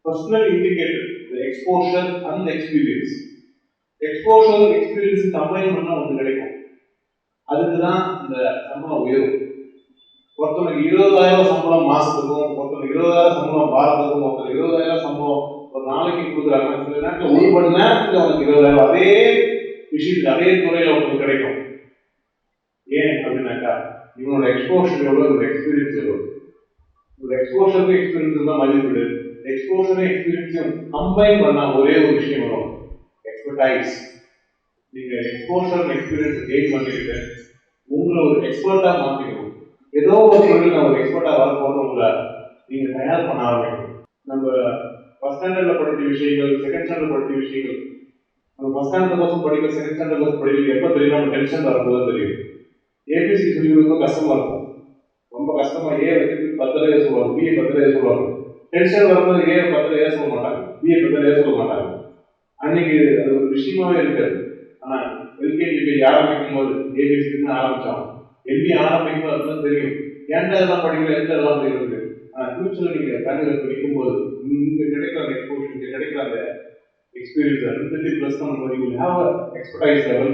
personal indicator, the exposure and the experience. Exposure experience combine பண்ணா ஒன்று கிடைக்கும். அதுக்கு தான் இந்த சம்பளம் உயரும். ஒருத்தனுக்கு 20,000 சம்பளம் மாசத்துக்கும், ஒருத்தனுக்கு 20,000 சம்பளம் வாரத்துக்கும், ஒருத்தர் 20,000 சம்பளம் ஒரு நாளைக்கு கொடுக்குறாங்க. சில நேரத்தில் 1 மணி நேரத்துக்கு அவனுக்கு 20,000 அதே விஷயத்துக்கு அதே துறையில் அவனுக்கு கிடைக்கும். ஏன் அப்படின்னாக்கா இவனோட எக்ஸ்போஷர் எவ்வளோ, ஒரு எக்ஸ்பீரியன்ஸ் எவ்வளோ. ஒரு எக்ஸ்போஷருக்கு எக்ஸ்பீரியன்ஸ் தான் மதிப்பிடு. எக்ஸ்போஷரும் எக்ஸ்பீரியன்ஸும் கம்பைன் பண்ணா ஒரே ஒரு விஷயம் வரும், எக்ஸ்பர்டைஸ். நீங்க எக்ஸ்போஷர் எக்ஸ்பீரியன்ஸ் கெயின் பண்ணிக்கிட்டு உங்களை ஒரு எக்ஸ்பர்ட்டா மாற்றிக்கணும். ஏதோ ஒரு தொழில் நான் ஒரு எக்ஸ்பர்ட்டா வர போறது உங்களை நீங்க தயார் பண்ண ஆரம்பிக்கணும். நம்ம ஃபர்ஸ்ட் ஸ்டாண்டர்ட்ல படித்த விஷயங்கள், செகண்ட் ஸ்டாண்டர்ட் படித்த விஷயங்கள், நம்ம ஃபர்ஸ்ட் ஸ்டாண்டர்ட் கோர்ஸ் படிக்க, செகண்ட் ஸ்டாண்டர்ட் கோர்ஸ் படிக்க எப்போ தெரியும், நம்ம டென்ஷன் வரும்போது தெரியும். ஏபிசி சொல்லி ரொம்ப கஷ்டமா இருக்கும், ரொம்ப கஷ்டமா. ஏ வச்சுட்டு 10 சொல்லுவாங்க, பிஏ 10 சொல்லுவாங்க. டென்ஷன் வரும்போது ஏ 10 சொல்ல மாட்டாங்க, பிஏ 10 சொல்ல மாட்டாங்க. அன்னைக்கு அது ஒரு விஷயமாவே இருக்காது. ஆனா எல்கேஜி ஆரம்பிக்கும் போது ஏபிசின்னு ஆரம்பிச்சாங்க, எல்பி ஆரம்பிக்கும் போது அதுதான் தெரியும் ஏன்டா இதெல்லாம் படிக்கல, எந்த இதெல்லாம் தெரியுது. ஆனா ஃபியூச்சர்ல நீங்க கல்வியில் படிக்கும் போது இங்க கிடைக்கிற அந்த எக்ஸ்போஷர், இங்க கிடைக்கிற அந்த experience, and plus expertise level